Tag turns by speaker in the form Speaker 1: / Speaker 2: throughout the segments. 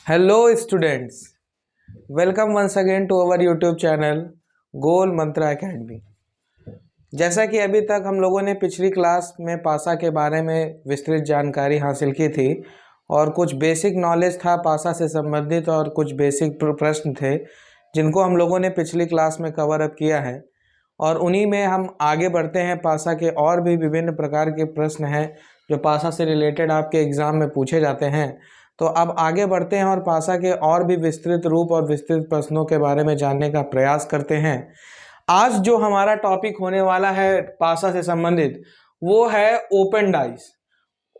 Speaker 1: Hello students, welcome once again to our YouTube channel Goal Mantra Academy. जैसा कि अभी तक हम लोगों ने पिछली क्लास में पासा के बारे में विस्तृत जानकारी हासिल की थी और कुछ बेसिक नॉलेज था पासा से संबंधित और कुछ बेसिक प्रश्न थे जिनको हम लोगों ने पिछली क्लास में कवर अप किया है और उन्हीं में हम आगे बढ़ते हैं। पासा के और भी विभिन्न प्रकार के प्रश्न हैं जो पासा से रिलेटेड आपके एग्ज़ाम में पूछे जाते हैं। तो अब आगे बढ़ते हैं और पासा के और भी विस्तृत रूप और विस्तृत प्रश्नों के बारे में जानने का प्रयास करते हैं। आज जो हमारा टॉपिक होने वाला है पासा से संबंधित वो है ओपन डाइस।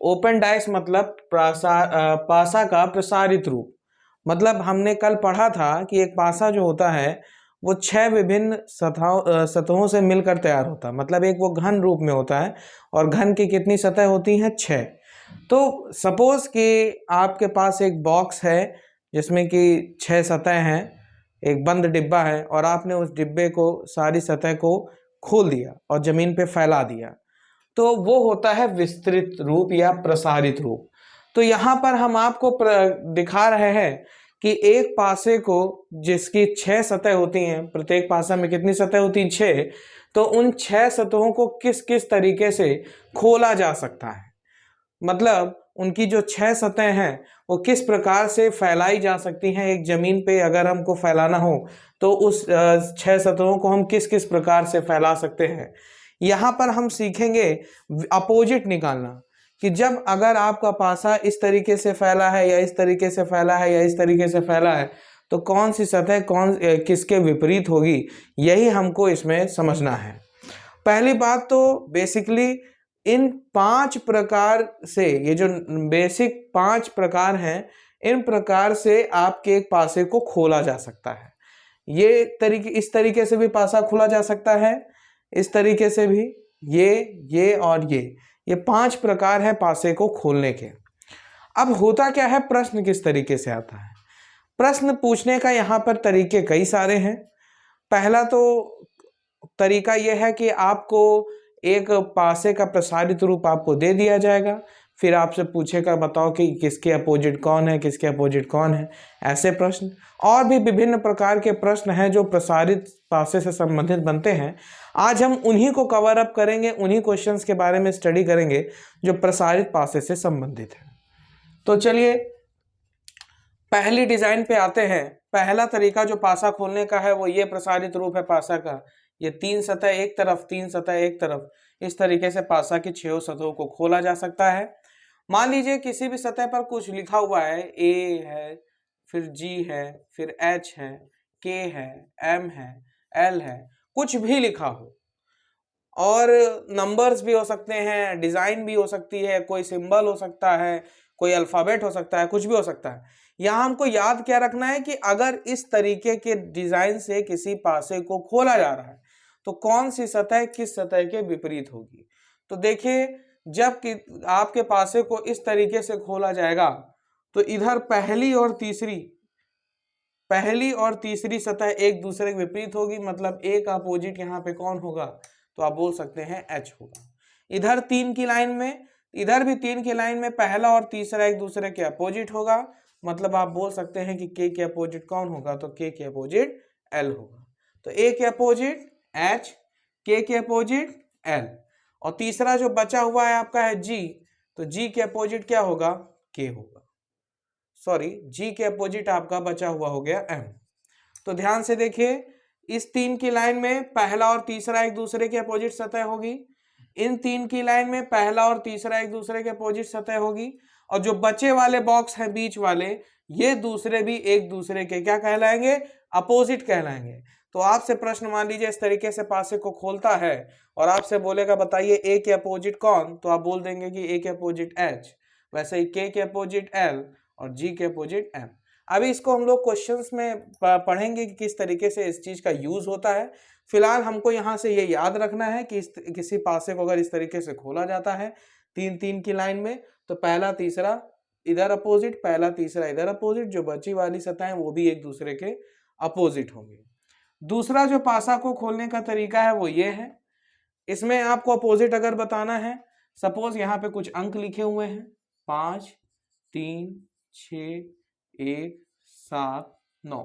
Speaker 1: ओपन डाइस मतलब पासा का प्रसारित रूप। मतलब हमने कल पढ़ा था कि एक पासा जो होता है वो 6 विभिन्न सतहों से मिलकर तैयार होता है। मतलब एक वो घन रूप में होता है और घन की कितनी सतह होती हैं? 6। तो सपोज कि आपके पास एक बॉक्स है जिसमें कि 6 सतह हैं, एक बंद डिब्बा है और आपने उस डिब्बे को सारी सतह को खोल दिया और जमीन पे फैला दिया, तो वो होता है विस्तृत रूप या प्रसारित रूप। तो यहाँ पर हम आपको दिखा रहे हैं कि एक पासे को जिसकी 6 सतह होती हैं, प्रत्येक पासा में कितनी सतह होती हैं? 6। तो उन 6 सतहों को किस किस तरीके से खोला जा सकता है, मतलब उनकी जो 6 सतह हैं वो किस प्रकार से फैलाई जा सकती हैं। एक जमीन पे अगर हमको फैलाना हो तो उस 6 सतहों को हम किस किस प्रकार से फैला सकते हैं। यहाँ पर हम सीखेंगे अपोजिट निकालना कि जब अगर आपका पासा इस तरीके से फैला है या इस तरीके से फैला है या इस तरीके से फैला है तो कौन सी सतह किसके विपरीत होगी, यही हमको इसमें समझना है। पहली बात तो बेसिकली इन 5 प्रकार से, ये जो बेसिक 5 प्रकार हैं, इन प्रकार से आपके एक पासे को खोला जा सकता है। इस तरीके से भी पासा खोला जा सकता है, इस तरीके से भी, ये और ये 5 प्रकार हैं पासे को खोलने के। अब होता क्या है, प्रश्न किस तरीके से आता है? प्रश्न पूछने का यहाँ पर तरीके कई सारे हैं। पहला तो तरीका यह है कि आपको एक पासे का प्रसारित रूप आपको दे दिया जाएगा, फिर आपसे पूछेगा बताओ कि किसके अपोजिट कौन है, किसके अपोजिट कौन है। ऐसे प्रश्न और भी विभिन्न प्रकार के प्रश्न हैं जो प्रसारित पासे से संबंधित बनते हैं। आज हम उन्हीं को कवर अप करेंगे, उन्हीं क्वेश्चंस के बारे में स्टडी करेंगे जो प्रसारित पासे से संबंधित है। तो चलिए पहली डिजाइन पे आते हैं। पहला तरीका जो पासा खोलने का है वो ये प्रसारित रूप है पासा का। ये 3 सतह एक तरफ, 3 सतह एक तरफ, इस तरीके से पासा की 6 सतहों को खोला जा सकता है। मान लीजिए किसी भी सतह पर कुछ लिखा हुआ है, ए है, फिर जी है, फिर एच है, के है, एम है, एल है, कुछ भी लिखा हो और नंबर्स भी हो सकते हैं, डिजाइन भी हो सकती है, कोई सिंबल हो सकता है, कोई अल्फाबेट हो सकता है, कुछ भी हो सकता है। यहाँ हमको याद क्या रखना है कि अगर इस तरीके के डिजाइन से किसी पासे को खोला जा रहा है तो कौन सी सतह किस सतह के विपरीत होगी। तो देखिए जब कि आपके पासे को इस तरीके से खोला जाएगा तो इधर पहली और तीसरी सतह एक दूसरे के विपरीत होगी। मतलब ए का अपोजिट यहाँ पे कौन होगा, तो आप बोल सकते हैं एच होगा। इधर 3 की लाइन में, इधर भी 3 की लाइन में पहला और तीसरा एक दूसरे के अपोजिट होगा। मतलब आप बोल सकते हैं कि के अपोजिट कौन होगा, तो के अपोजिट एल होगा। तो ए के अपोजिट एच, के अपोजिट एल, और तीसरा जो बचा हुआ है आपका है जी, तो जी के अपोजिट क्या होगा, के होगा। सॉरी, जी के अपोजिट आपका बचा हुआ हो गया एम। तो ध्यान से देखिए इस 3 की लाइन में पहला और तीसरा एक दूसरे के अपोजिट सतह होगी, इन 3 की लाइन में पहला और तीसरा एक दूसरे के अपोजिट सतह होगी, और जो बचे वाले बॉक्स हैं बीच वाले, ये दूसरे भी एक दूसरे के क्या कहलाएंगे, अपोजिट कहलाएंगे। तो आपसे प्रश्न मान लीजिए इस तरीके से पासे को खोलता है और आपसे बोलेगा बताइए ए के अपोजिट कौन, तो आप बोल देंगे कि ए के अपोजिट एच, वैसे ही के अपोजिट एल और जी के अपोजिट एम। अभी इसको हम लोग क्वेश्चंस में पढ़ेंगे कि किस तरीके से इस चीज का यूज होता है। फिलहाल हमको यहाँ से ये याद रखना है कि किसी पासे को अगर इस तरीके से खोला जाता है 3-3 की लाइन में, तो पहला तीसरा इधर अपोजिट, पहला तीसरा इधर अपोजिट, जो बची वाली सतह है वो भी एक दूसरे के अपोजिट होंगे। दूसरा जो पासा को खोलने का तरीका है वो ये है। इसमें आपको अपोजिट अगर बताना है, सपोज यहाँ पे कुछ अंक लिखे हुए हैं 5, 3, 6, 1 7 9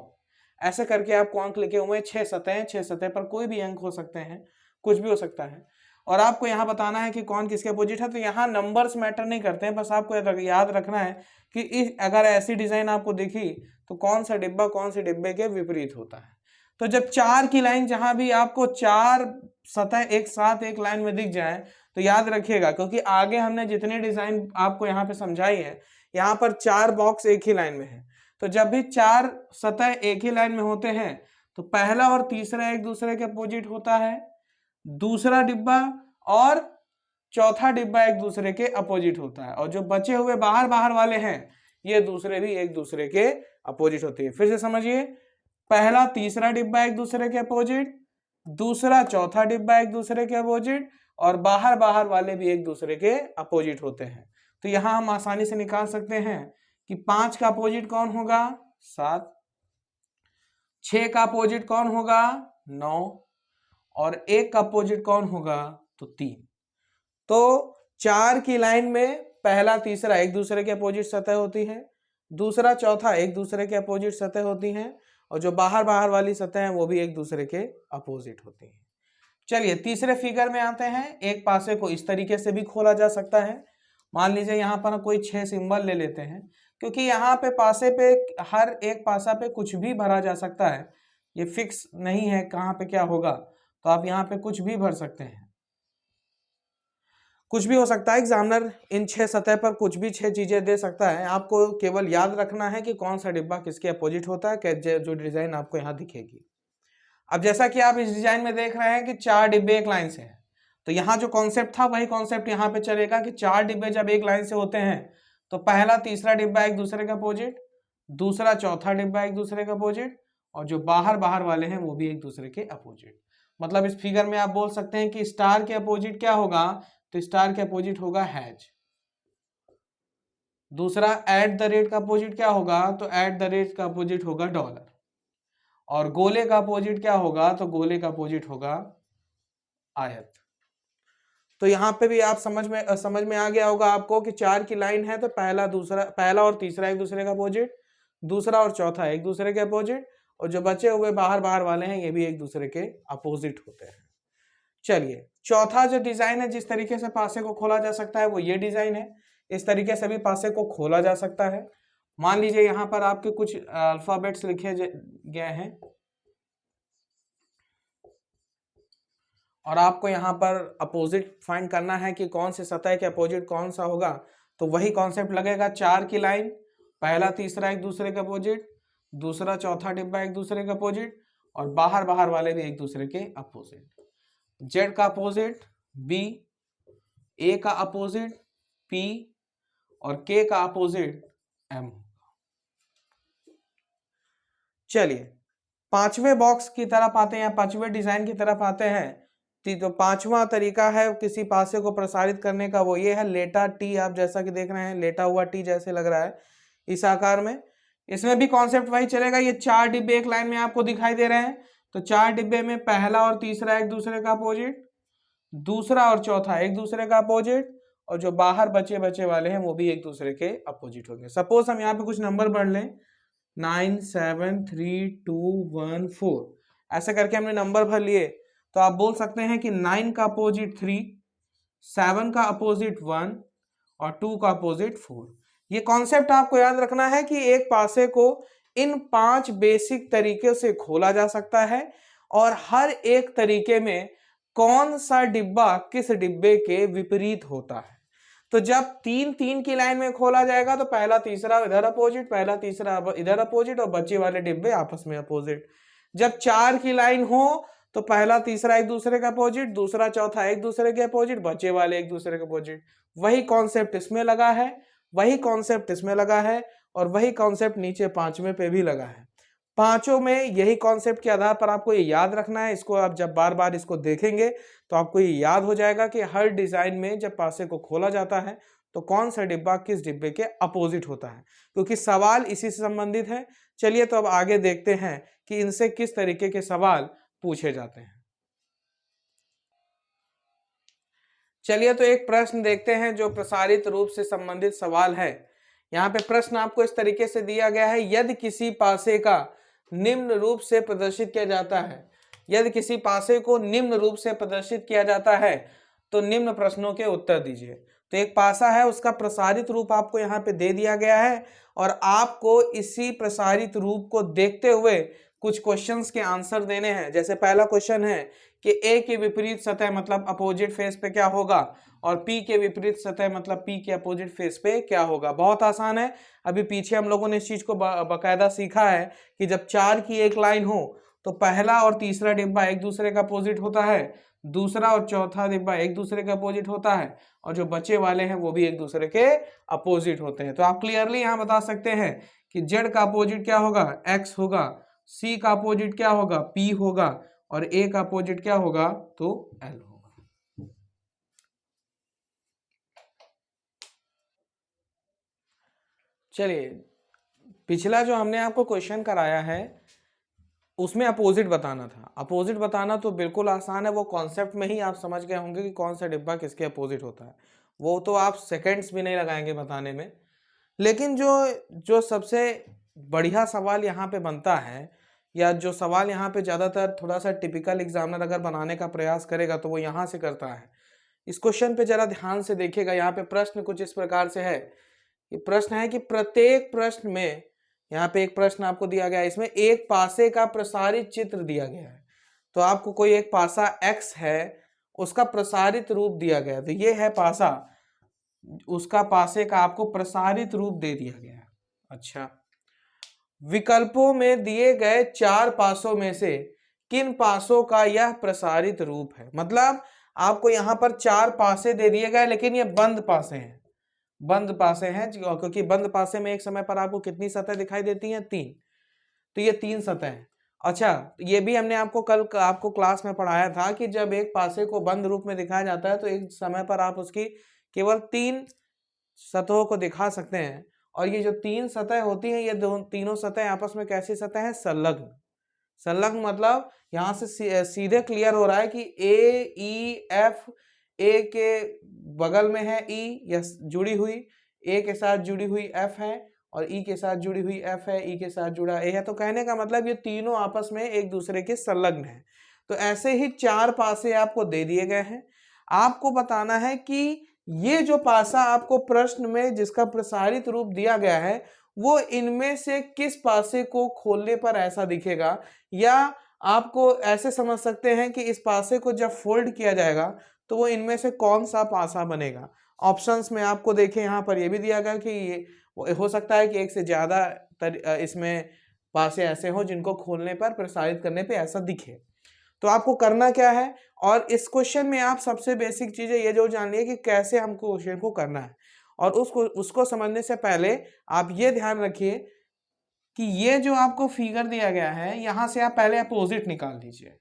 Speaker 1: ऐसे करके आपको अंक लिखे हुए हैं। 6 सतह, 6 सतह पर कोई भी अंक हो सकते हैं, कुछ भी हो सकता है। और आपको यहाँ बताना है कि कौन किसके अपोजिट है। तो यहाँ नंबर्स मैटर नहीं करते हैं, बस आपको याद रखना है कि इस अगर ऐसी डिजाइन आपको दिखी तो कौन सा डिब्बा कौन से डिब्बे के विपरीत होता है। तो जब 4 की लाइन, जहां भी आपको 4 सतह एक साथ एक लाइन में दिख जाए तो याद रखिएगा, क्योंकि आगे हमने जितनी डिजाइन आपको यहाँ पे समझाई है, यहाँ पर 4 बॉक्स एक ही लाइन में है। तो जब भी 4 सतह एक ही लाइन में होते हैं तो पहला और तीसरा एक दूसरे के अपोजिट होता है, दूसरा डिब्बा और चौथा डिब्बा एक दूसरे के अपोजिट होता है, और जो बचे हुए बाहर बाहर वाले हैं ये दूसरे भी एक दूसरे के अपोजिट होते हैं। फिर से समझिए, पहला तीसरा डिब्बा एक दूसरे के अपोजिट, दूसरा चौथा डिब्बा एक दूसरे के अपोजिट, और बाहर बाहर वाले भी एक दूसरे के अपोजिट होते हैं। तो यहां हम आसानी से निकाल सकते हैं कि 5 का अपोजिट कौन होगा, 7, 6 का अपोजिट कौन होगा, 9, और 1 का अपोजिट कौन होगा, तो 3। तो 4 की लाइन में पहला तीसरा एक दूसरे के अपोजिट सतह होती है, दूसरा चौथा एक दूसरे के अपोजिट सतह होती हैं, और जो बाहर बाहर वाली सतह है वो भी एक दूसरे के अपोजिट होती हैं। चलिए तीसरे फिगर में आते हैं। एक पासे को इस तरीके से भी खोला जा सकता है। मान लीजिए यहाँ पर कोई 6 सिंबल ले लेते हैं, क्योंकि यहाँ पे पासे पे हर एक पासा पे कुछ भी भरा जा सकता है, ये फिक्स नहीं है कहाँ पे क्या होगा, तो आप यहाँ पे कुछ भी भर सकते हैं, कुछ भी हो सकता है। एग्जामिनर इन 6 सतह पर कुछ भी 6 चीजें दे सकता है, आपको केवल याद रखना है कि कौन सा डिब्बा किसके अपोजिट होता है, जो डिजाइन आपको यहाँ दिखेगी। अब जैसा कि आप इस डिजाइन में देख रहे हैं कि 4 डिब्बे एक लाइन से हैं, तो यहाँ जो कॉन्सेप्ट था वही कॉन्सेप्ट यहाँ पे चलेगा कि 4 डिब्बे जब एक लाइन से होते हैं तो पहला तीसरा डिब्बा एक दूसरे के अपोजिट, दूसरा चौथा डिब्बा एक दूसरे के अपोजिट, और जो बाहर बाहर वाले हैं वो भी एक दूसरे के अपोजिट। मतलब इस फिगर में आप बोल सकते हैं कि स्टार के अपोजिट क्या होगा, तो स्टार के अपोजिट होगा हैज। दूसरा एट द रेट का अपोजिट क्या होगा, तो एट द रेट का अपोजिट होगा डॉलर। और गोले का अपोजिट क्या होगा, तो गोले का अपोजिट होगा आयत। तो यहाँ पे भी आप समझ में आ गया होगा आपको कि 4 की लाइन है तो पहला और तीसरा एक दूसरे का अपोजिट, दूसरा और चौथा एक दूसरे के अपोजिट, और जो बचे हुए बाहर बाहर वाले हैं ये भी एक दूसरे के अपोजिट होते हैं। चलिए चौथा जो डिजाइन है, जिस तरीके से पासे को खोला जा सकता है वो ये डिजाइन है। इस तरीके से भी पासे को खोला जा सकता है। मान लीजिए यहाँ पर आपके कुछ अल्फाबेट्स लिखे गए हैं और आपको यहाँ पर अपोजिट फाइंड करना है कि कौन से सतह के अपोजिट कौन सा होगा। तो वही कॉन्सेप्ट लगेगा, 4 की लाइन, पहला तीसरा एक दूसरे के अपोजिट, दूसरा चौथा डिब्बा एक दूसरे के अपोजिट, और बाहर बाहर वाले भी एक दूसरे के अपोजिट। जेड का अपोजिट बी, ए का अपोजिट पी, और के का अपोजिट एम। चलिए पांचवें बॉक्स की तरफ आते हैं, पांचवें डिजाइन की तरफ आते हैं। तो पांचवा तरीका है किसी पासे को प्रसारित करने का, वो ये है लेटा टी। आप जैसा कि देख रहे हैं लेटा हुआ टी जैसे लग रहा है इस आकार में। इसमें भी कॉन्सेप्ट वही चलेगा। ये 4 डिब्बे एक लाइन में आपको दिखाई दे रहे हैं, तो 4 डिब्बे में पहला और तीसरा एक दूसरे का अपोजिट, दूसरा और चौथा एक दूसरे का अपोजिट, और जो बाहर बचे वाले हैं वो भी एक दूसरे के अपोजिट होंगे। सपोज हम यहाँ पे कुछ नंबर पढ़ लें, 9 7 3 2 1 4, ऐसे करके हमने नंबर भर लिए। तो आप बोल सकते हैं कि 9 का अपोजिट 3, 7 का अपोजिट 1, और 2 का अपोजिट 4। ये कॉन्सेप्ट आपको याद रखना है कि एक पासे को इन 5 बेसिक तरीके से खोला जा सकता है, और हर एक तरीके में कौन सा डिब्बा किस डिब्बे के विपरीत होता है। तो जब 3 की लाइन में खोला जाएगा तो पहला तीसरा इधर अपोजिट, पहला तीसरा इधर अपोजिट, और बचे वाले डिब्बे आपस में अपोजिट। जब 4 की लाइन हो तो पहला तीसरा एक दूसरे का अपोजिट, दूसरा चौथा एक दूसरे के अपोजिट, बचे वाले एक दूसरे के अपोजिट। वही कॉन्सेप्ट इसमें लगा है, वही कॉन्सेप्ट इसमें लगा है, और वही कॉन्सेप्ट नीचे पांचवें पे भी लगा है। पांचों में यही कॉन्सेप्ट के आधार पर आपको ये याद रखना है। इसको आप जब बार बार इसको देखेंगे तो आपको ये याद हो जाएगा कि हर डिजाइन में जब पासे को खोला जाता है तो कौन सा डिब्बा किस डिब्बे के अपोजिट होता है, क्योंकि सवाल इसी से संबंधित है। चलिए तो अब आगे देखते हैं कि इनसे किस तरीके के सवाल पूछे जाते हैं। चलिए तो एक प्रश्न देखते हैं जो प्रसारित रूप से संबंधित सवाल है। यहाँ पे प्रश्न आपको इस तरीके से दिया गया है, यदि किसी पासे का निम्न रूप से प्रदर्शित किया जाता है, यदि किसी पासे को निम्न रूप से प्रदर्शित किया जाता है तो निम्न प्रश्नों के उत्तर दीजिए। तो एक पासा है, उसका प्रसारित रूप आपको यहाँ पे दे दिया गया है और आपको इसी प्रसारित रूप को देखते हुए कुछ क्वेश्चंस के आंसर देने हैं। जैसे पहला क्वेश्चन है कि ए के विपरीत सतह मतलब अपोजिट फेस पे क्या होगा, और पी के विपरीत सतह मतलब पी के अपोजिट फेस पे क्या होगा। बहुत आसान है, अभी पीछे हम लोगों ने इस चीज को बाकायदा सीखा है कि जब 4 की एक लाइन हो तो पहला और तीसरा डिब्बा एक दूसरे का अपोजिट होता है, दूसरा और चौथा डिब्बा एक दूसरे का अपोजिट होता है, और जो बचे वाले हैं वो भी एक दूसरे के अपोजिट होते हैं। तो आप क्लियरली यहाँ बता सकते हैं कि जेड का अपोजिट क्या होगा, एक्स होगा, सी का अपोजिट क्या होगा, पी होगा, और ए का अपोजिट क्या होगा, तो एल होगा। चलिए, पिछला जो हमने आपको क्वेश्चन कराया है उसमें अपोजिट बताना था। अपोजिट बताना तो बिल्कुल आसान है, वो कॉन्सेप्ट में ही आप समझ गए होंगे कि कौन सा डिब्बा किसके अपोजिट होता है, वो तो आप सेकंड्स भी नहीं लगाएंगे बताने में। लेकिन जो जो सबसे बढ़िया सवाल यहाँ पे बनता है, या जो सवाल यहाँ पे ज़्यादातर थोड़ा सा टिपिकल एग्जामिनर अगर बनाने का प्रयास करेगा तो वो यहाँ से करता है। इस क्वेश्चन पे जरा ध्यान से देखिएगा। यहाँ पे प्रश्न कुछ इस प्रकार से है, ये प्रश्न है कि प्रत्येक प्रश्न में, यहाँ पे एक प्रश्न आपको दिया गया है, इसमें एक पासे का प्रसारित चित्र दिया गया है। तो आपको कोई एक पासा x है, उसका प्रसारित रूप दिया गया है, तो ये है पासा, उसका पासे का आपको प्रसारित रूप दे दिया गया है। अच्छा, विकल्पों में दिए गए 4 पासों में से किन पासों का यह प्रसारित रूप है। मतलब आपको यहाँ पर 4 पासे दे दिए गए, लेकिन ये बंद पासे हैं, बंद पासे हैं, क्योंकि बंद पासे में एक समय पर आपको कितनी सतह दिखाई देती हैं, 3। तो ये 3 सतह हैं। अच्छा, ये भी हमने आपको कल आपको क्लास में पढ़ाया था कि जब एक पासे को बंद रूप में दिखाया जाता है तो एक समय पर आप उसकी केवल 3 सतहों को दिखा सकते हैं। और ये जो 3 सतह होती हैं, ये तीनों सतह आपस में कैसी सतह है, संलग्न। संलग्न मतलब यहाँ से सीधे क्लियर हो रहा है कि ए ई एफ, ए के बगल में है ई, या जुड़ी हुई, ए के साथ जुड़ी हुई एफ है, और ई के साथ जुड़ी हुई एफ है, ई के साथ जुड़ा ए है। तो कहने का मतलब ये तीनों आपस में एक दूसरे के संलग्न हैं। तो ऐसे ही 4 पासे आपको दे दिए गए हैं। आपको बताना है कि ये जो पासा आपको प्रश्न में जिसका प्रसारित रूप दिया गया है, वो इनमें से किस पासे को खोलने पर ऐसा दिखेगा, या आपको ऐसे समझ सकते हैं कि इस पासे को जब फोल्ड किया जाएगा तो वो इनमें से कौन सा पासा बनेगा। ऑप्शंस में आपको देखें, यहाँ पर ये भी दिया गया कि ये हो सकता है कि एक से ज़्यादा इसमें पासे ऐसे हो जिनको खोलने पर, प्रसारित करने पे ऐसा दिखे। तो आपको करना क्या है, और इस क्वेश्चन में आप सबसे बेसिक चीज़ ये जो जान लिए कि कैसे हमको क्वेश्चन को करना है। और उसको समझने से पहले आप ये ध्यान रखिए कि ये जो आपको फिगर दिया गया है, यहाँ से आप पहले अपोजिट निकाल लीजिए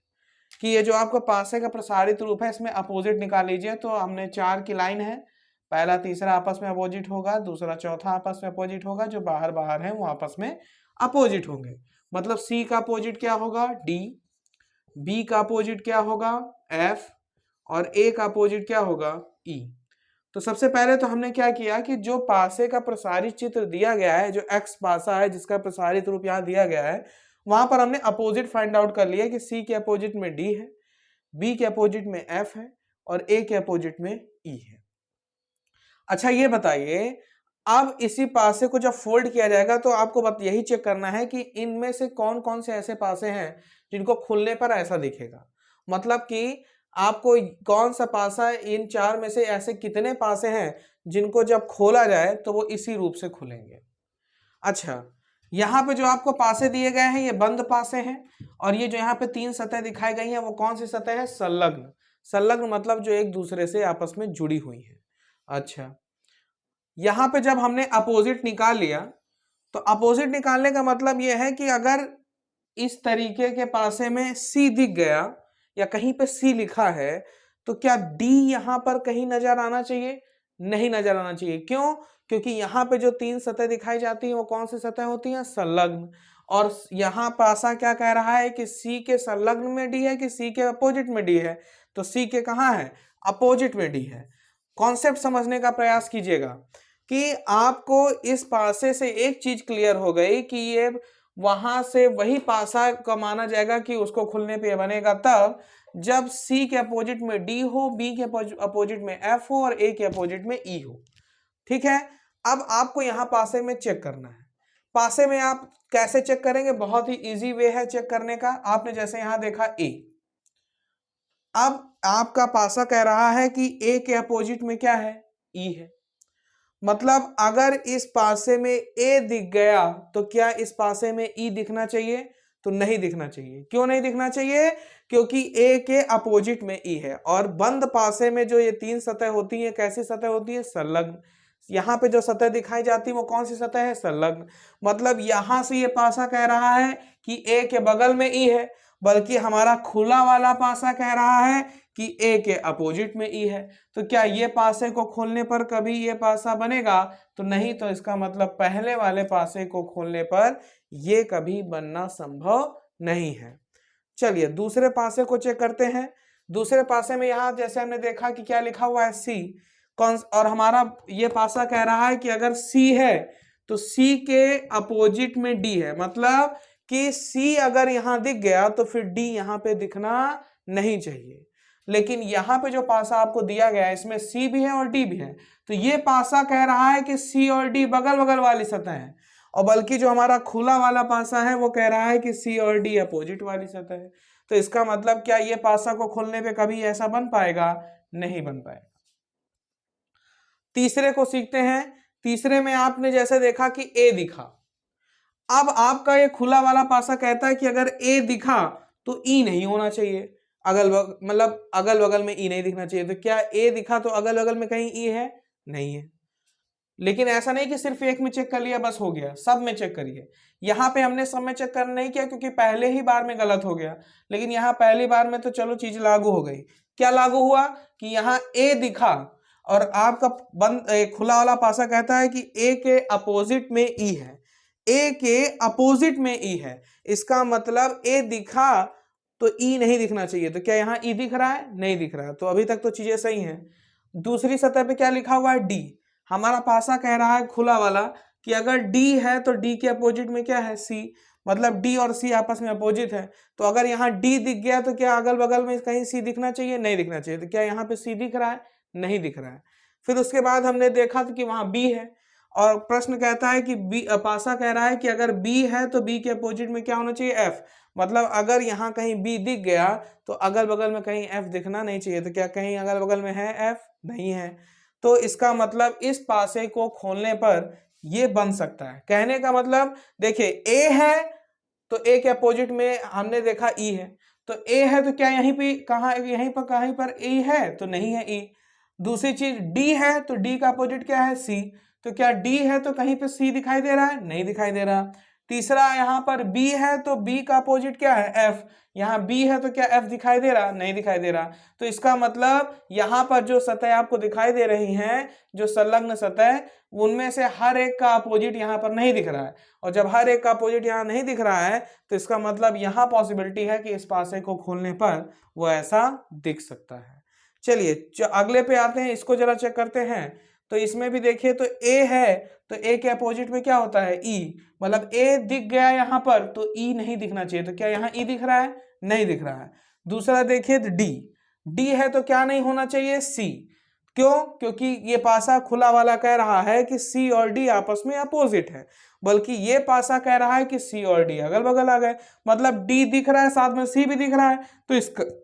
Speaker 1: कि ये जो आपको पासे का प्रसारित रूप है इसमें अपोजिट निकाल लीजिए। तो हमने 4 की लाइन है, पहला तीसरा आपस में अपोजिट होगा, दूसरा चौथा आपस में अपोजिट होगा, जो बाहर बाहर है वो आपस में अपोजिट होंगे। मतलब सी का अपोजिट क्या होगा, डी, बी का अपोजिट क्या होगा, एफ, और ए का अपोजिट क्या होगा, ई। तो सबसे पहले तो हमने क्या किया कि जो पासे का प्रसारित चित्र दिया गया है, जो एक्स पासा है जिसका प्रसारित रूप यहाँ दिया गया है, वहां पर हमने अपोजिट फाइंड आउट कर लिया कि सी के अपोजिट में डी है, बी के अपोजिट में एफ है, और ए के अपोजिट में ई है। अच्छा, ये बताइए, अब इसी पासे को जब फोल्ड किया जाएगा तो आपको यही चेक करना है कि इनमें से कौन कौन से ऐसे पासे हैं जिनको खुलने पर ऐसा दिखेगा। मतलब कि आपको कौन सा पासा, इन 4 में से ऐसे कितने पासे हैं जिनको जब खोला जाए तो वो इसी रूप से खुलेंगे। अच्छा, यहाँ पे जो आपको पासे दिए गए हैं ये बंद पासे हैं, और ये जो यहाँ पे 3 सतह दिखाई गई हैं वो कौन सी सतह है, संलग्न। संलग्न मतलब जो एक दूसरे से आपस में जुड़ी हुई है। अच्छा, यहाँ पे जब हमने अपोजिट निकाल लिया, तो अपोजिट निकालने का मतलब यह है कि अगर इस तरीके के पासे में सी दिख गया या कहीं पे सी लिखा है, तो क्या डी यहाँ पर कहीं नजर आना चाहिए, नहीं नजर आना चाहिए। क्यों, क्योंकि यहाँ पे जो 3 सतह दिखाई जाती हैं वो कौन सी सतह होती हैं, संलग्न। और यहाँ पासा क्या कह रहा है कि सी के संलग्न में डी है कि सी के अपोजिट में डी है, तो सी के कहाँ है, अपोजिट में डी है। कॉन्सेप्ट समझने का प्रयास कीजिएगा। कि आपको इस पासे से एक चीज क्लियर हो गई कि ये वहां से वही पासा का माना जाएगा कि उसको खुलने पे बनेगा तब जब C के अपोजिट में D हो, B के अपोजिट में F हो और A के अपोजिट में E हो। ठीक है, अब आपको यहां पासे में चेक करना है। पासे में आप कैसे चेक करेंगे? बहुत ही इजी वे है चेक करने का। आपने जैसे यहां देखा A, अब आपका पासा कह रहा है कि A के अपोजिट में क्या है? E है। मतलब अगर इस पासे में A दिख गया तो क्या इस पासे में E दिखना चाहिए? तो नहीं दिखना चाहिए। क्यों नहीं दिखना चाहिए? क्योंकि A के अपोजिट में E है। और बंद पासे में जो ये तीन सतह होती है, कैसी सतह होती है? संलग्न। यहाँ पे जो सतह दिखाई जाती है वो कौन सी सतह है? संलग्न। मतलब यहां से ये पासा कह रहा है कि A के बगल में E है, बल्कि हमारा खुला वाला पासा कह रहा है कि A के अपोजिट में E है। तो क्या ये पासे को खोलने पर कभी ये पासा बनेगा? तो नहीं। तो इसका मतलब पहले वाले पासे को खोलने पर ये कभी बनना संभव नहीं है। चलिए दूसरे पासे को चेक करते हैं। दूसरे पासे में यहां जैसे हमने देखा कि क्या लिखा हुआ है? C। और हमारा ये पासा कह रहा है कि अगर C है तो C के अपोजिट में D है। मतलब कि C अगर यहां दिख गया तो फिर D यहां पे दिखना नहीं चाहिए। लेकिन यहां पे जो पासा आपको दिया गया है इसमें C भी है और D भी है। तो ये पासा कह रहा है कि C और D बगल बगल वाली सतह है, और बल्कि जो हमारा खुला वाला पासा है वो कह रहा है कि C और D अपोजिट वाली सतह है। तो इसका मतलब क्या ये पासा को खोलने पे कभी ऐसा बन पाएगा? नहीं बन पाएगा। तीसरे को सीखते हैं। तीसरे में आपने जैसे देखा कि A दिखा। अब आपका ये खुला वाला पासा कहता है कि अगर A दिखा तो E नहीं होना चाहिए, मतलब अगल बगल में E नहीं दिखना चाहिए। तो क्या A दिखा तो अगल बगल में कहीं E है? नहीं है। लेकिन ऐसा नहीं कि सिर्फ एक में चेक कर लिया बस हो गया, सब में चेक करिए। यहाँ पे हमने सब में चेक करना नहीं किया क्योंकि पहले ही बार में गलत हो गया, लेकिन यहाँ पहली बार में तो चलो चीज लागू हो गई। क्या लागू हुआ कि यहाँ A दिखा और आपका बंद खुला वाला पासा कहता है कि A के अपोजिट में E है। A के अपोजिट में E है, इसका मतलब A दिखा तो E नहीं दिखना चाहिए। तो क्या यहाँ E दिख रहा है? नहीं दिख रहा है। तो अभी तक तो चीजें सही हैं। दूसरी सतह पे क्या लिखा हुआ है? D। हमारा पासा कह रहा है खुला वाला कि अगर D है तो D के अपोजिट में क्या है? C। मतलब D और C आपस में अपोजिट है। तो अगर यहाँ D दिख गया तो क्या अगल बगल में कहीं C दिखना चाहिए? नहीं दिखना चाहिए। तो क्या यहाँ पे C दिख रहा है? नहीं दिख रहा है। फिर उसके बाद हमने देखा कि वहां B है, और प्रश्न कहता है कि पासा कह रहा है कि अगर B है तो B के अपोजिट में क्या होना चाहिए? F। मतलब अगर यहाँ कहीं B दिख गया तो अगल बगल में कहीं F दिखना नहीं चाहिए। तो क्या कहीं अगल बगल में है F? नहीं है। तो इसका मतलब इस पासे को खोलने पर ये बन सकता है। कहने का मतलब देखिए A है तो A के अपोजिट में हमने देखा E है। तो A है तो क्या यहीं पे यहीं पर कहीं पर E है? तो नहीं है E। दूसरी चीज D है तो D का अपोजिट क्या है? C। तो क्या D है तो कहीं पे C दिखाई दे रहा है? नहीं दिखाई दे रहा। तीसरा यहाँ पर B है तो B का अपोजिट क्या है? F। यहाँ B है तो क्या F दिखाई दे रहा? नहीं दिखाई दे रहा। तो इसका मतलब यहाँ पर जो सतह आपको दिखाई दे रही हैं, जो संलग्न सतह, उनमें से हर एक का अपोजिट यहाँ पर नहीं दिख रहा है। और जब हर एक का अपोजिट यहाँ नहीं दिख रहा है तो इसका मतलब यहाँ पॉसिबिलिटी है कि इस पासे को खोलने पर वो ऐसा दिख सकता है। चलिए अगले पे आते हैं, इसको जरा चेक करते हैं। तो इसमें भी देखिए तो A है तो A के अपोजिट में क्या होता है? E। मतलब A दिख गया यहाँ पर तो E नहीं दिखना चाहिए। तो क्या यहाँ E दिख रहा है? नहीं दिख रहा है। दूसरा देखिए तो D है तो क्या नहीं होना चाहिए? C। क्यों? क्योंकि ये पासा खुला वाला कह रहा है कि C और D आपस में अपोजिट है, बल्कि ये पासा कह रहा है कि C और D अगल बगल आ गए। मतलब D दिख रहा है साथ में C भी दिख रहा है।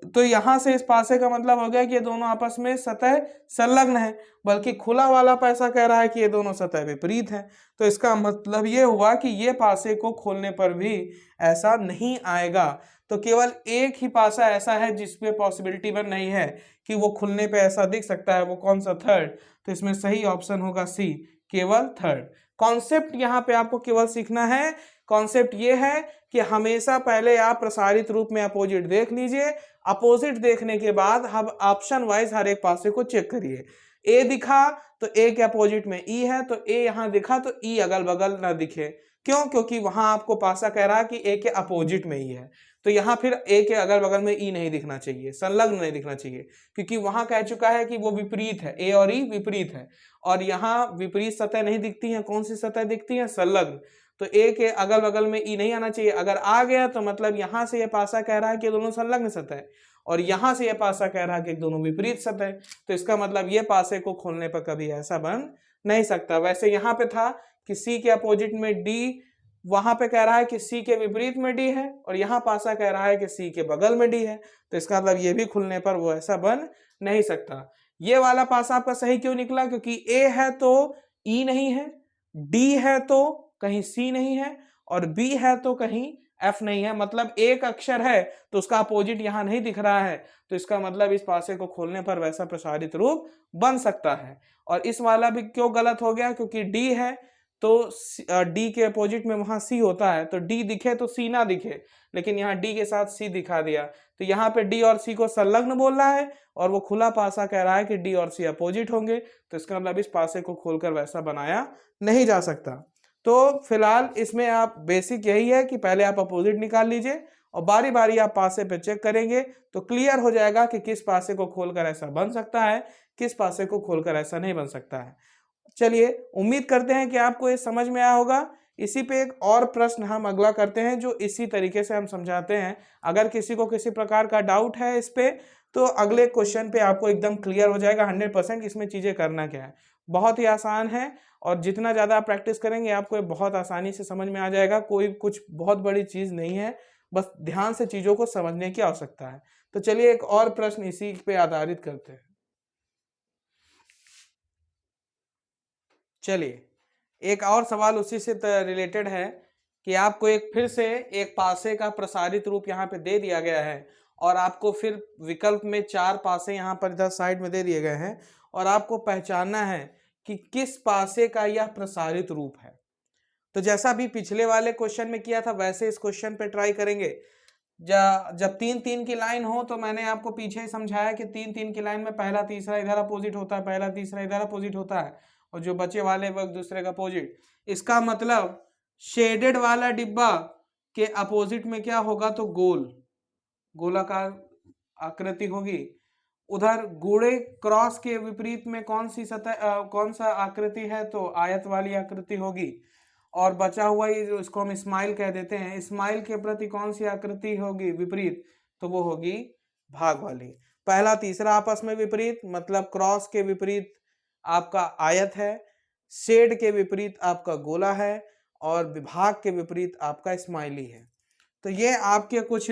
Speaker 1: तो यहां से इस पासे का मतलब हो गया कि ये दोनों आपस में सतह संलग्न है, बल्कि खुला वाला पासा कह रहा है कि ये दोनों सतह विपरीत है। तो इसका मतलब ये हुआ कि ये पासे को खोलने पर भी ऐसा नहीं आएगा। तो केवल एक ही पासा ऐसा है जिसपे पॉसिबिलिटी बन रही है कि वो खुलने पे ऐसा दिख सकता है। वो कौन सा? थर्ड। तो इसमें सही ऑप्शन होगा C, केवल थर्ड। कॉन्सेप्ट यहाँ पे आपको केवल सीखना है। कॉन्सेप्ट ये है कि हमेशा पहले आप प्रसारित रूप में अपोजिट देख लीजिए। अपोजिट देखने के बाद हम ऑप्शन वाइज हर एक पासे को चेक करिए। A दिखा तो A के अपोजिट में E है, तो A यहाँ दिखा तो E अगल बगल ना दिखे। क्यों? क्योंकि वहां आपको पासा कह रहा है कि A के अपोजिट में ही है। तो यहाँ फिर ए के अगल बगल में ई नहीं दिखना चाहिए, संलग्न नहीं दिखना चाहिए, क्योंकि वहां कह चुका है कि वो विपरीत है, ए और ई विपरीत है, और यहाँ विपरीत सतह नहीं दिखती है, कौन सी सतह दिखती है, संलग्न। तो ए के अगल बगल में ई नहीं आना चाहिए, अगर आ गया तो मतलब यहां से ये पासा कह रहा है कि दोनों संलग्न सतह, और यहां से ये पासा कह रहा है कि दोनों विपरीत सतह, तो इसका मतलब ये पासे को खोलने पर कभी ऐसा बन नहीं सकता। वैसे यहाँ पे था कि सी के अपोजिट में डी, वहां पे कह रहा है कि सी के विपरीत में डी है, और यहाँ पासा कह रहा है कि सी के बगल में डी है, तो इसका मतलब ये भी खुलने पर वो ऐसा बन नहीं सकता। ये वाला पासा आपका सही क्यों निकला, क्योंकि ए है तो ई नहीं है, डी है तो कहीं सी नहीं है, और बी है तो कहीं एफ नहीं है, मतलब एक अक्षर है तो उसका अपोजिट यहां नहीं दिख रहा है, तो इसका मतलब इस पासे को खोलने पर वैसा प्रसारित रूप बन सकता है। और इस वाला भी क्यों गलत हो गया, क्योंकि डी है तो डी के अपोजिट में वहां सी होता है, तो डी दिखे तो सी ना दिखे, लेकिन यहाँ डी के साथ सी दिखा दिया, तो यहाँ पे डी और सी को संलग्न बोल रहा है, और वो खुला पासा कह रहा है कि डी और सी अपोजिट होंगे, तो इसका मतलब इस पासे को खोलकर वैसा बनाया नहीं जा सकता। तो फिलहाल इसमें आप बेसिक यही है कि पहले आप अपोजिट निकाल लीजिए और बारी बारी आप पासे पे चेक करेंगे तो क्लियर हो जाएगा कि किस पासे को खोलकर ऐसा बन सकता है, किस पासे को खोलकर ऐसा नहीं बन सकता है। चलिए, उम्मीद करते हैं कि आपको ये समझ में आया होगा। इसी पे एक और प्रश्न हम अगला करते हैं जो इसी तरीके से हम समझाते हैं। अगर किसी को किसी प्रकार का डाउट है इस पे, तो अगले क्वेश्चन पे आपको एकदम क्लियर हो जाएगा 100% इसमें चीजें करना क्या है। बहुत ही आसान है, और जितना ज़्यादा आप प्रैक्टिस करेंगे आपको ये बहुत आसानी से समझ में आ जाएगा। कोई कुछ बहुत बड़ी चीज़ नहीं है, बस ध्यान से चीज़ों को समझने की आवश्यकता है। तो चलिए एक और प्रश्न इसी पे आधारित करते हैं। चलिए, एक और सवाल उसी से रिलेटेड है कि आपको एक फिर से एक पासे का प्रसारित रूप यहाँ पे दे दिया गया है, और आपको फिर विकल्प में 4 पासे यहाँ पर इधर साइड में दे दिए गए हैं, और आपको पहचानना है कि किस पासे का यह प्रसारित रूप है। तो जैसा भी पिछले वाले क्वेश्चन में किया था वैसे इस क्वेश्चन पे ट्राई करेंगे। जब 3-3 की लाइन हो, तो मैंने आपको पीछे ही समझाया कि 3-3 की लाइन में पहला तीसरा इधर अपोजिट होता है, पहला तीसरा इधर अपोजिट होता है, और जो बचे वाले वो एक दूसरे का अपोजिट। इसका मतलब शेडेड वाला डिब्बा के अपोजिट में क्या होगा, तो गोलाकार आकृति होगी। उधर गूढ़े क्रॉस के विपरीत में कौन सी सतह कौन सा आकृति है, तो आयत वाली आकृति होगी। और बचा हुआ ये जो इसको हम स्माइल कह देते हैं, स्माइल के प्रति कौन सी आकृति होगी विपरीत, तो वो होगी भाग वाली। पहला तीसरा आपस में विपरीत, मतलब क्रॉस के विपरीत आपका आयत है, शेड के विपरीत आपका गोला है, और विभाग के विपरीत आपका स्माइली है। तो ये आपके कुछ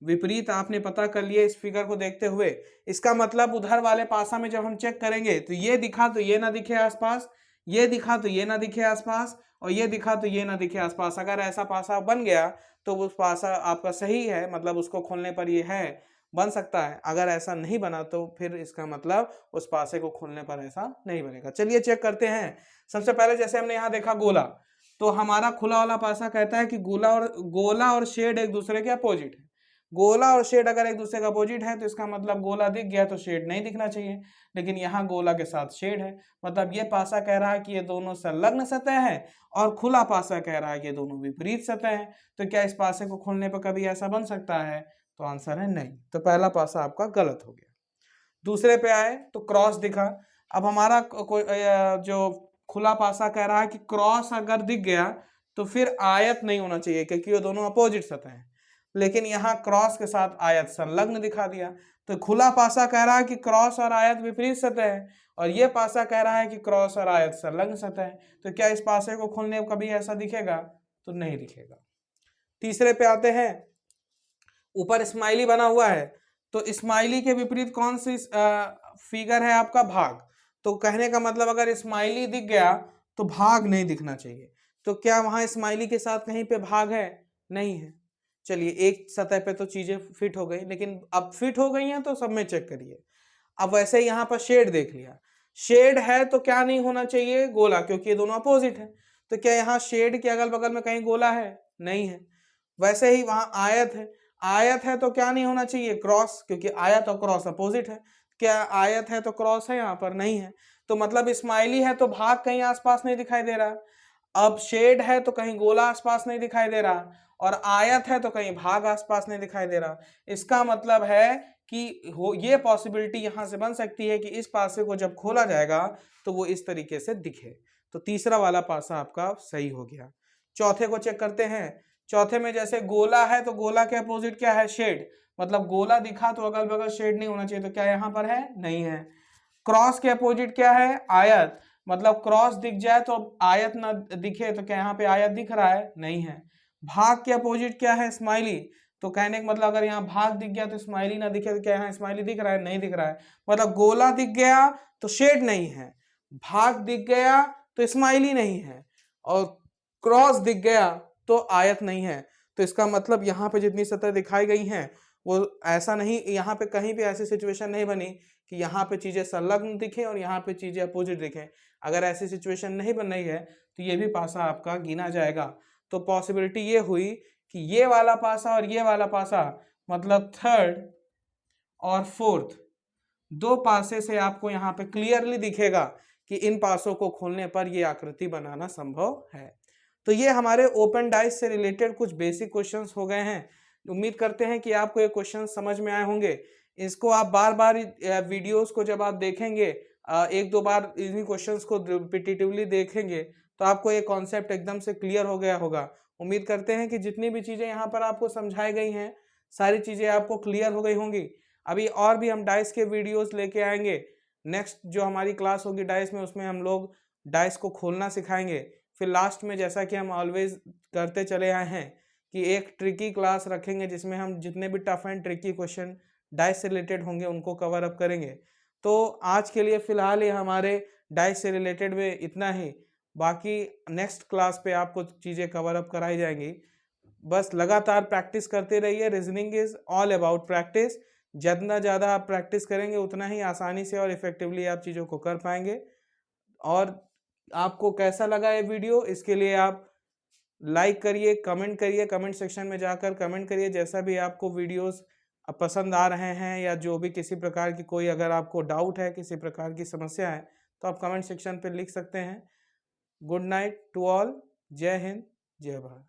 Speaker 1: विपरीत आपने पता कर लिए इस फिगर को देखते हुए। इसका मतलब उधर वाले पासा में जब हम चेक करेंगे तो ये दिखा तो ये ना दिखे आसपास, ये दिखा तो ये ना दिखे आसपास, और ये दिखा तो ये ना दिखे आसपास। अगर ऐसा पासा बन गया तो उस पासा आपका सही है, मतलब उसको खोलने पर ये है बन सकता है। अगर ऐसा नहीं बना तो फिर इसका मतलब उस पासे को खोलने पर ऐसा नहीं बनेगा। चलिए चेक करते हैं। सबसे पहले जैसे हमने यहाँ देखा गोला, तो हमारा खुला वाला पासा कहता है कि गोला और शेड एक दूसरे के अपोजिट है। गोला और शेड अगर एक दूसरे का अपोजिट है तो इसका मतलब गोला दिख गया तो शेड नहीं दिखना चाहिए, लेकिन यहाँ गोला के साथ शेड है, मतलब ये पासा कह रहा है कि ये दोनों संलग्न सतह है, और खुला पासा कह रहा है कि ये दोनों विपरीत सतह है। तो क्या इस पासे को खोलने पर कभी ऐसा बन सकता है, तो आंसर है नहीं। तो पहला पासा आपका गलत हो गया। दूसरे पे आए तो क्रॉस दिखा। अब हमारा जो खुला पासा कह रहा है कि क्रॉस अगर दिख गया तो फिर आयत नहीं होना चाहिए, क्योंकि वो दोनों अपोजिट सतह हैं, लेकिन यहाँ क्रॉस के साथ आयत संलग्न दिखा दिया। तो खुला पासा कह रहा है कि क्रॉस और आयत विपरीत सतह है, और ये पासा कह रहा है कि क्रॉस और आयत संलग्न सतह है। तो क्या इस पासे को खोलने पर कभी ऐसा दिखेगा, तो नहीं दिखेगा। तीसरे पे आते हैं। ऊपर स्माइली बना हुआ है, तो स्माइली के विपरीत कौन सी फिगर है आपका, भाग। तो कहने का मतलब अगर स्माइली दिख गया तो भाग नहीं दिखना चाहिए। तो क्या वहां स्माइली के साथ कहीं पे भाग है, नहीं है। चलिए, एक सतह पे तो चीजें फिट हो गई, लेकिन अब फिट हो गई हैं तो सब में चेक करिए। अब वैसे यहाँ पर शेड देख लिया, शेड है तो क्या नहीं होना चाहिए, गोला, क्योंकि ये दोनों अपोजिट है। तो क्या यहाँ शेड के अगल बगल में कहीं गोला है, नहीं है। वैसे ही वहां आयत है, आयत है तो क्या नहीं होना चाहिए, क्रॉस, क्योंकि आयत और क्रॉस अपोजिट है। क्या आयत है तो क्रॉस है, यहाँ पर नहीं है। तो मतलब स्माइली है तो भाग कहीं आसपास नहीं दिखाई दे रहा। अब शेड है तो कहीं गोला आसपास नहीं दिखाई दे रहा, और आयत है तो कहीं भाग आसपास नहीं दिखाई दे रहा। इसका मतलब है कि ये पॉसिबिलिटी यहां से बन सकती है कि इस पासे को जब खोला जाएगा तो वो इस तरीके से दिखे। तो तीसरा वाला पासा आपका सही हो गया। चौथे को चेक करते हैं। चौथे में जैसे गोला है तो गोला के अपोजिट क्या है, शेड, मतलब गोला दिखा तो अगल बगल शेड नहीं होना चाहिए, तो क्या यहाँ पर है, नहीं है। क्रॉस के अपोजिट क्या है, आयत, मतलब क्रॉस दिख जाए तो आयत ना दिखे, तो क्या यहाँ पे आयत दिख रहा है, नहीं है। भाग के अपोजिट क्या है, स्माइली, तो कहने का मतलब अगर यहाँ भाग दिख गया तो स्माइली ना दिखे, तो क्या यहाँ स्माइली दिख रहा है, नहीं दिख रहा है। मतलब गोला दिख गया तो शेड नहीं है, भाग दिख गया तो स्माइली नहीं है, और क्रॉस दिख गया तो आयत नहीं है। तो इसका मतलब यहाँ पे जितनी सतह दिखाई गई हैं वो ऐसा नहीं, यहाँ पे कहीं भी ऐसी सिचुएशन नहीं बनी कि यहाँ पे चीजें संलग्न दिखें और यहाँ पे चीजें अपोजिट दिखें। अगर ऐसी सिचुएशन नहीं बन रही है तो ये भी पासा आपका गिना जाएगा। तो पॉसिबिलिटी ये हुई कि ये वाला पासा और ये वाला पासा, मतलब थर्ड और फोर्थ, दो पासे से आपको यहाँ पे क्लियरली दिखेगा कि इन पासों को खोलने पर ये आकृति बनाना संभव है। तो ये हमारे ओपन डाइस से रिलेटेड कुछ बेसिक क्वेश्चंस हो गए हैं। उम्मीद करते हैं कि आपको ये क्वेश्चन समझ में आए होंगे। इसको आप बार बार वीडियोस को जब आप देखेंगे, एक दो बार इन्हीं क्वेश्चंस को रिपीटेटिवली देखेंगे तो आपको ये कॉन्सेप्ट एकदम से क्लियर हो गया होगा। उम्मीद करते हैं कि जितनी भी चीज़ें यहाँ पर आपको समझाई गई हैं सारी चीज़ें आपको क्लियर हो गई होंगी। अभी और भी हम डाइस के वीडियोस लेके आएंगे। नेक्स्ट जो हमारी क्लास होगी डाइस में, उसमें हम लोग डाइस को खोलना सिखाएंगे। फिर लास्ट में जैसा कि हम ऑलवेज करते चले आए हैं कि एक ट्रिकी क्लास रखेंगे जिसमें हम जितने भी tough and tricky question dice से रिलेटेड होंगे उनको कवर अप करेंगे। तो आज के लिए फिलहाल ये हमारे डाइस से रिलेटेड में इतना ही। बाकी नेक्स्ट क्लास पे आपको चीज़ें कवर अप कराई जाएंगी। बस लगातार प्रैक्टिस करते रहिए। Reasoning is all about practice. जितना ज़्यादा आप प्रैक्टिस करेंगे उतना ही आसानी से और इफेक्टिवली आप चीज़ों को कर पाएंगे। और आपको कैसा लगा ये वीडियो, इसके लिए आप लाइक करिए, कमेंट करिए, कमेंट सेक्शन में जाकर कमेंट करिए। जैसा भी आपको वीडियोस पसंद आ रहे हैं या जो भी किसी प्रकार की कोई अगर आपको डाउट है, किसी प्रकार की समस्या है, तो आप कमेंट सेक्शन पर लिख सकते हैं। Good night to all. Jai Hind, जय भारत।